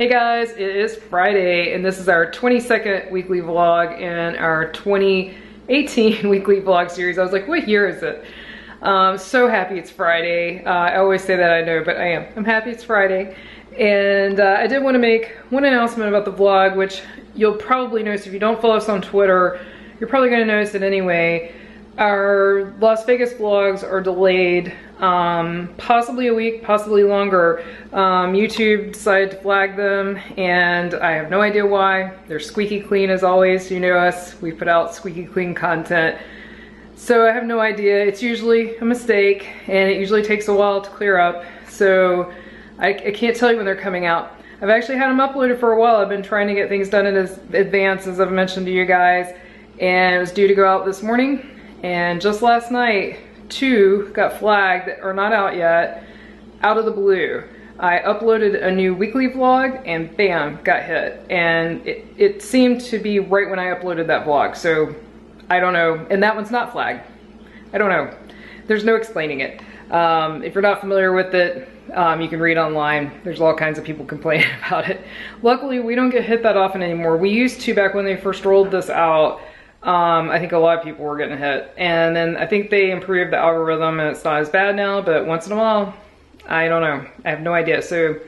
Hey guys, it is Friday and this is our 22nd weekly vlog in our 2018 weekly vlog series. I was like, what year is it? So happy it's Friday. I always say that, I know, but I am. I'm happy it's Friday. And I did want to make one announcement about the vlog, which you'll probably notice if you don't follow us on Twitter. You're probably going to notice it anyway. Our Las Vegas vlogs are delayed, possibly a week, possibly longer. YouTube decided to flag them and I have no idea why. They're squeaky clean as always. You know us, we put out squeaky clean content. So I have no idea. It's usually a mistake and it usually takes a while to clear up. So I can't tell you when they're coming out. I've actually had them uploaded for a while. I've been trying to get things done in advance, as I've mentioned to you guys, and it was due to go out this morning. And just last night, 2 got flagged that are not out yet, out of the blue. I uploaded a new weekly vlog and bam, got hit. And it seemed to be right when I uploaded that vlog. So I don't know. And that one's not flagged. I don't know. There's no explaining it. If you're not familiar with it, you can read online. There's all kinds of people complaining about it. Luckily, we don't get hit that often anymore. We used to back when they first rolled this out. I think a lot of people were getting hit. And then I think they improved the algorithm and it's not as bad now, but once in a while, I don't know. I have no idea. So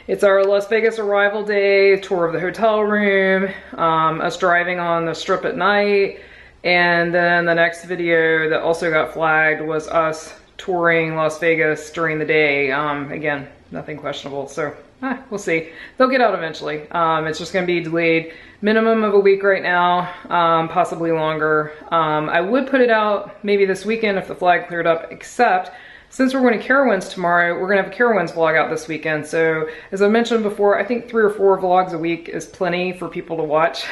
it's our Las Vegas arrival day, tour of the hotel room, us driving on the strip at night. And then the next video that also got flagged was us touring Las Vegas during the day. Again, nothing questionable. So we'll see. They'll get out eventually. It's just going to be delayed minimum of a week right now, possibly longer. I would put it out maybe this weekend if the flag cleared up, except since we're going to Carowinds tomorrow, we're going to have a Carowinds vlog out this weekend. So as I mentioned before, I think 3 or 4 vlogs a week is plenty for people to watch.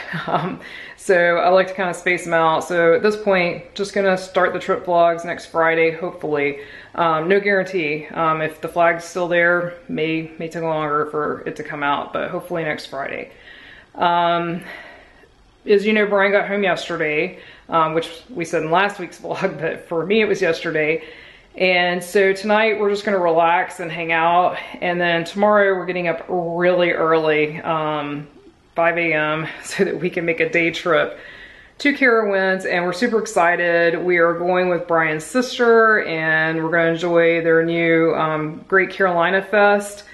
So I like to kind of space them out. So at this point, just going to start the trip vlogs next Friday, hopefully. No guarantee. If the flag's still there, may take longer for it to come out, but hopefully next Friday. As you know, Brian got home yesterday, which we said in last week's vlog, but for me it was yesterday. And so tonight we're just going to relax and hang out. And then tomorrow we're getting up really early, 5 a.m. so that we can make a day trip to Carowinds. And we're super excited. We are going with Brian's sister and we're going to enjoy their new Great Carolina Fest.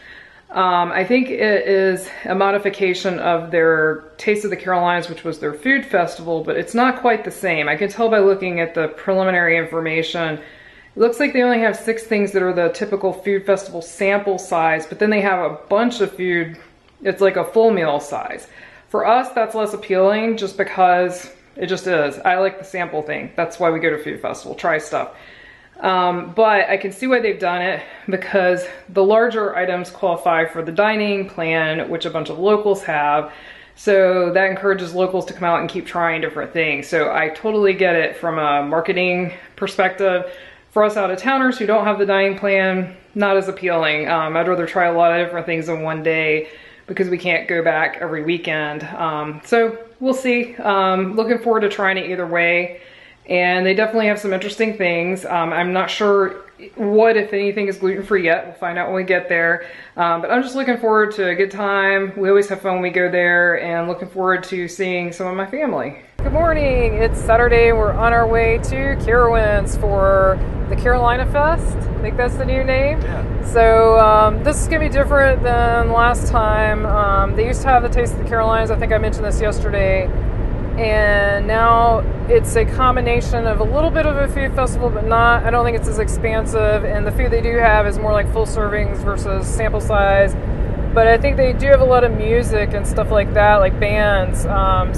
I think it is a modification of their Taste of the Carolinas, which was their food festival, but it's not quite the same. I can tell by looking at the preliminary information. It looks like they only have 6 things that are the typical food festival sample size, but then they have a bunch of food. It's like a full meal size. For us, that's less appealing just because it just is. I like the sample thing. That's why we go to food festival, try stuff. But I can see why they've done it because the larger items qualify for the dining plan, which a bunch of locals have. So that encourages locals to come out and keep trying different things. So I totally get it from a marketing perspective. For us out-of-towners who don't have the dining plan, not as appealing. I'd rather try a lot of different things in one day because we can't go back every weekend. So we'll see. Looking forward to trying it either way. And they definitely have some interesting things. I'm not sure what, if anything, is gluten-free yet. We'll find out when we get there. But I'm just looking forward to a good time. We always have fun when we go there and looking forward to seeing some of my family. Good morning. It's Saturday. We're on our way to Carowinds for the Carolina Fest. I think that's the new name. Yeah. So this is going to be different than last time. They used to have the Taste of the Carolinas. I think I mentioned this yesterday. And now it's a combination of a little bit of a food festival, but not, I don't think it's as expansive. And the food they do have is more like full servings versus sample size. But I think they do have a lot of music and stuff like that, like bands.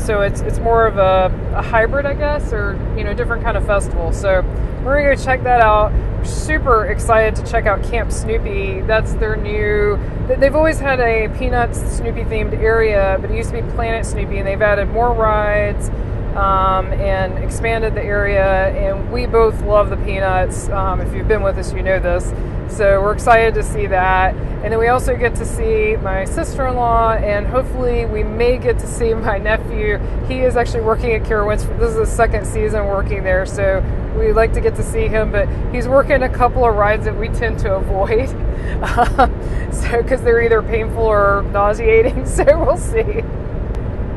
So it's more of a hybrid, I guess, or, you know, different kind of festival. So we're gonna go check that out. We're super excited to check out Camp Snoopy. That's their new, they've always had a Peanuts Snoopy themed area, but it used to be Planet Snoopy, and they've added more rides. and expanded the area, and we both love the peanuts. If you've been with us, you know this. So we're excited to see that. And then we also get to see my sister-in-law, and hopefully we may get to see my nephew. He is actually working at Carowinds. This is his second season working there, so we like to get to see him, but he's working a couple of rides that we tend to avoid. So because they're either painful or nauseating, so we'll see.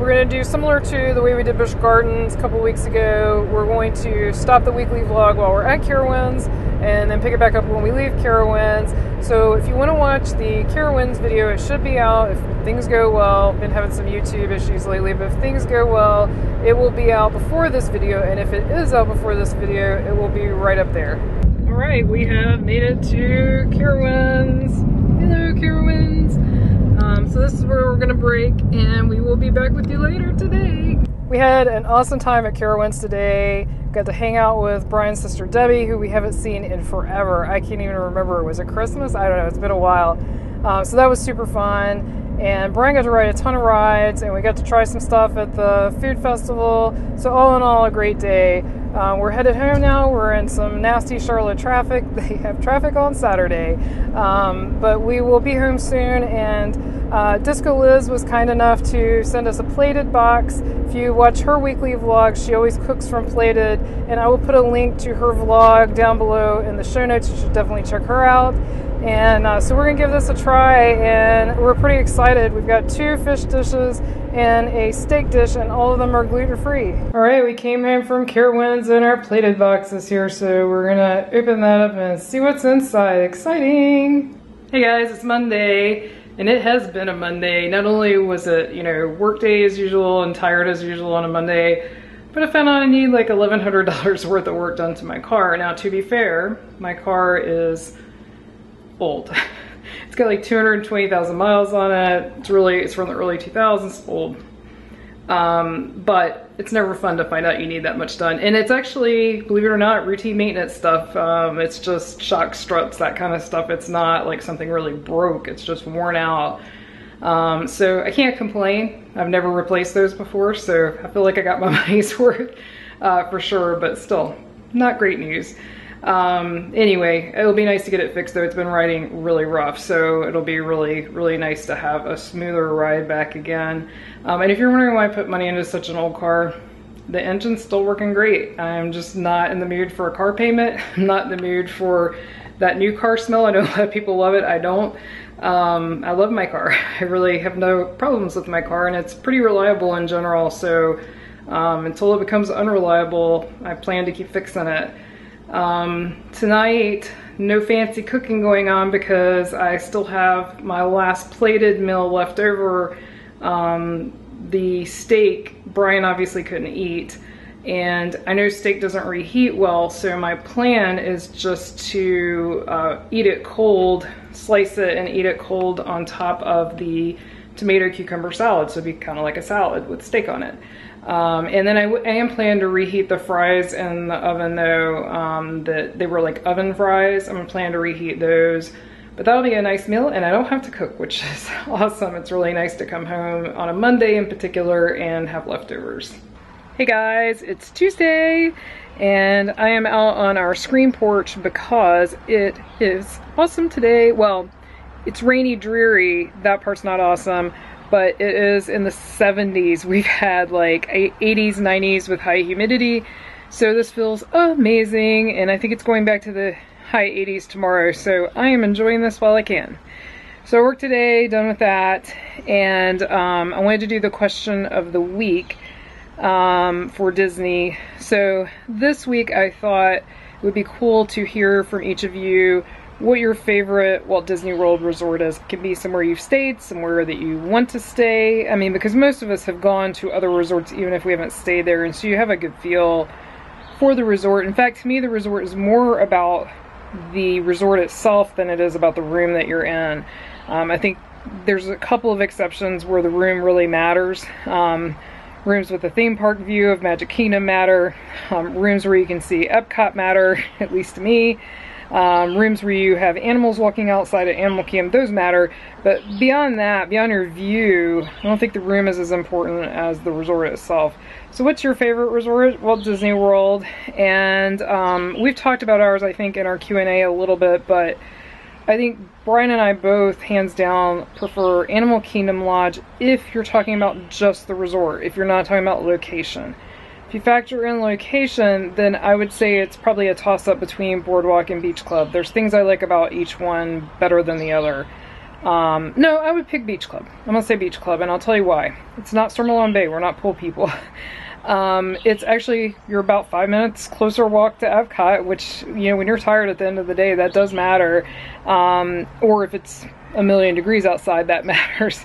We're going to do similar to the way we did Busch Gardens a couple weeks ago. We're going to stop the weekly vlog while we're at Carowinds and then pick it back up when we leave Carowinds. So if you want to watch the Carowinds video, it should be out if things go well. Been having some YouTube issues lately, but if things go well, it will be out before this video, and if it is out before this video, it will be right up there. All right, we have made it to Carowinds. Hello, Carowinds. So this is where we're gonna break, and we will be back with you later today. We had an awesome time at Carowinds today. Got to hang out with Brian's sister Debbie, who we haven't seen in forever. I can't even remember. Was it Christmas? I don't know. It's been a while. So that was super fun. And Brian got to ride a ton of rides, and we got to try some stuff at the food festival. So all in all, a great day. We're headed home now. We're in some nasty Charlotte traffic. They have traffic on Saturday. But we will be home soon, and DiscoLiz was kind enough to send us a plated box. If you watch her weekly vlog, she always cooks from plated, and I will put a link to her vlog down below in the show notes. You should definitely check her out. And so we're gonna give this a try, and we're pretty excited. We've got 2 fish dishes and a steak dish, and all of them are gluten-free. All right, we came home from Carowinds and our plated box is here, so we're gonna open that up and see what's inside. Exciting! Hey guys, it's Monday, and it has been a Monday. Not only was it, you know, work day as usual and tired as usual on a Monday, but I found out I need like $1,100 worth of work done to my car. Now, to be fair, my car is old. It's got like 220,000 miles on it. It's from the early 2000s, old. But it's never fun to find out you need that much done. And it's actually, believe it or not, routine maintenance stuff. It's just shock struts, that kind of stuff. It's not like something really broke. It's just worn out. So I can't complain. I've never replaced those before, so I feel like I got my money's worth for sure, but still, not great news. Anyway, it'll be nice to get it fixed though. It's been riding really rough, so it'll be really, really nice to have a smoother ride back again. And if you're wondering why I put money into such an old car, the engine's still working great. I'm just not in the mood for a car payment. I'm not in the mood for that new car smell. I know a lot of people love it. I don't. I love my car. I really have no problems with my car, and it's pretty reliable in general. So until it becomes unreliable, I plan to keep fixing it. Tonight, no fancy cooking going on because I still have my last plated meal left over. The steak, Brian obviously couldn't eat, and I know steak doesn't reheat well, so my plan is just to eat it cold, slice it and eat it cold on top of the tomato cucumber salad, so it'd be kind of like a salad with steak on it. And then I am planning to reheat the fries in the oven though. That they were like oven fries. I'm planning to reheat those. But that'll be a nice meal, and I don't have to cook, which is awesome. It's really nice to come home on a Monday in particular and have leftovers. Hey guys, it's Tuesday, and I am out on our screen porch because it is awesome today. Well, it's rainy, dreary. That part's not awesome. But it is in the 70s. We've had like 80s, 90s with high humidity. So this feels amazing. And I think it's going back to the high 80s tomorrow. So I am enjoying this while I can. So I worked today, done with that. And I wanted to do the question of the week for Disney. So this week I thought it would be cool to hear from each of you what your favorite Walt Disney World resort is. It can be somewhere you've stayed, somewhere that you want to stay. I mean, because most of us have gone to other resorts even if we haven't stayed there, and so you have a good feel for the resort. In fact, to me, the resort is more about the resort itself than it is about the room that you're in. I think there's a couple of exceptions where the room really matters. Rooms with a theme park view of Magic Kingdom matter. Rooms where you can see Epcot matter, at least to me. Rooms where you have animals walking outside at Animal Kingdom, those matter. But beyond that, beyond your view, I don't think the room is as important as the resort itself. So what's your favorite resort? Walt Disney World. And we've talked about ours, I think, in our Q&A a little bit, but I think Brian and I both, hands down, prefer Animal Kingdom Lodge if you're talking about just the resort, if you're not talking about location. If you factor in location, then I would say it's probably a toss-up between Boardwalk and Beach Club. There's things I like about each one better than the other. No, I would pick Beach Club. I'm gonna say Beach Club, and I'll tell you why. It's not Sur Milon Bay. We're not pool people. It's actually, you're about 5 minutes closer walk to Epcot, which, you know, when you're tired at the end of the day, that does matter. Or if it's a million degrees outside, that matters.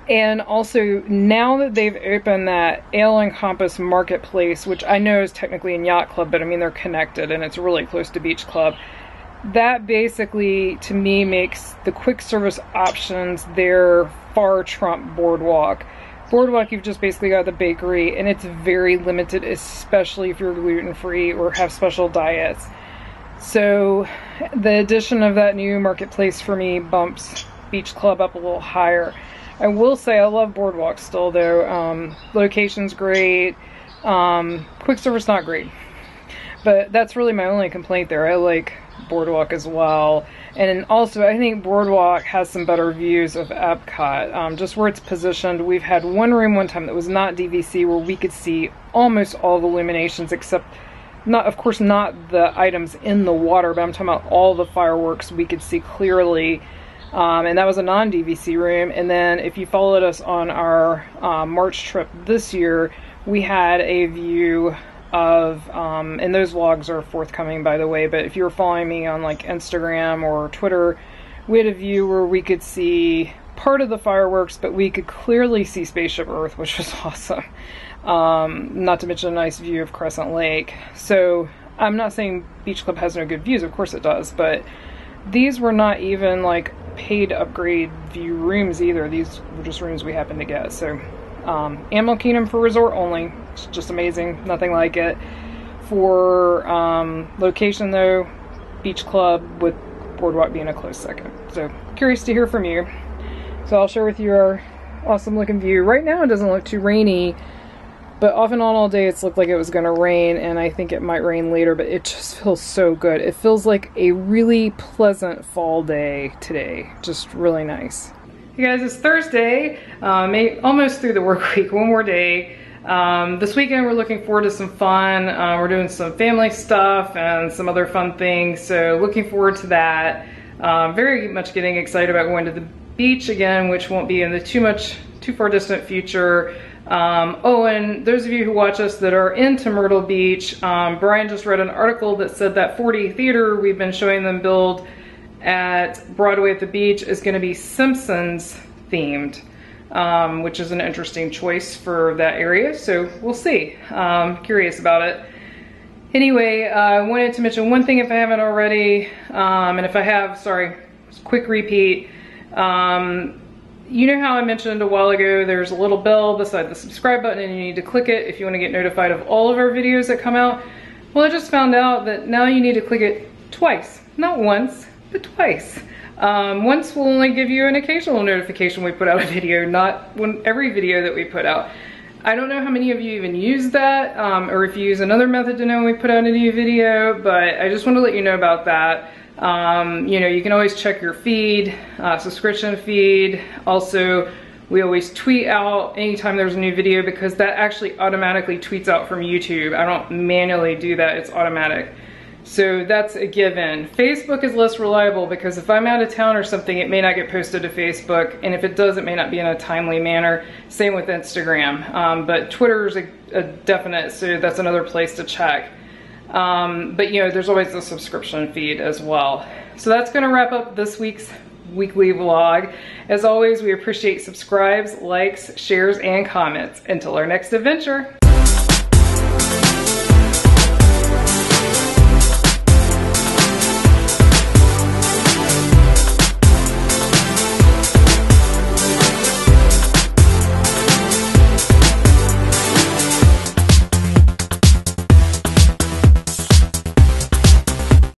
And also, now that they've opened that Ale and Compass Marketplace, which I know is technically in Yacht Club, but I mean, they're connected and it's really close to Beach Club. That basically, to me, makes the quick service options there far trump Boardwalk. Boardwalk, you've just basically got the bakery, and it's very limited, especially if you're gluten-free or have special diets. So the addition of that new marketplace for me bumps Beach Club up a little higher. I will say I love Boardwalk still, though. Location's great. Quick service not great. But that's really my only complaint there. I like Boardwalk as well. And also, I think Boardwalk has some better views of Epcot. Just where it's positioned, we've had one room one time that was not DVC where we could see almost all the illuminations, except, not, of course, not the items in the water, but I'm talking about all the fireworks we could see clearly. And that was a non-DVC room. And then if you followed us on our March trip this year, we had a view of, and those vlogs are forthcoming, by the way, but if you were following me on like Instagram or Twitter, we had a view where we could see part of the fireworks, but we could clearly see Spaceship Earth, which was awesome. Not to mention a nice view of Crescent Lake. So I'm not saying Beach Club has no good views, of course it does, but these were not even like paid upgrade view rooms either. These were just rooms we happened to get. So Animal Kingdom for resort only. It's just amazing. Nothing like it. For location though, Beach Club, with Boardwalk being a close second. So curious to hear from you. So I'll share with you our awesome looking view. Right now it doesn't look too rainy, but off and on all day it's looked like it was going to rain, and I think it might rain later, but it just feels so good. It feels like a really pleasant fall day today. Just really nice. Hey guys, it's Thursday, almost through the work week, one more day. This weekend we're looking forward to some fun. We're doing some family stuff and some other fun things, so looking forward to that. Very much getting excited about going to the beach again, which won't be in the too far distant future. Oh, and those of you who watch us that are into Myrtle Beach, Brian just read an article that said that 4D theater we've been showing them build at Broadway at the beach is going to be Simpsons themed, which is an interesting choice for that area, so we'll see. Curious about it. Anyway, I wanted to mention one thing if I haven't already, and if I have, sorry, quick repeat. You know how I mentioned a while ago there's a little bell beside the subscribe button and you need to click it if you want to get notified of all of our videos that come out? Well, I just found out that now you need to click it twice. Not once, but twice. Once will only give you an occasional notification we put out a video, not every video that we put out. I don't know how many of you even use that, or if you use another method to know when we put out a new video, but I just want to let you know about that. You know, you can always check your feed, subscription feed. Also, we always tweet out anytime there's a new video because that actually automatically tweets out from YouTube. I don't manually do that, it's automatic. So that's a given. Facebook is less reliable because if I'm out of town or something, it may not get posted to Facebook, and if it does, it may not be in a timely manner. Same with Instagram. But Twitter is a definite, so that's another place to check. But you know, there's always the subscription feed as well. So that's gonna wrap up this week's weekly vlog. As always, we appreciate subscribes, likes, shares, and comments. Until our next adventure.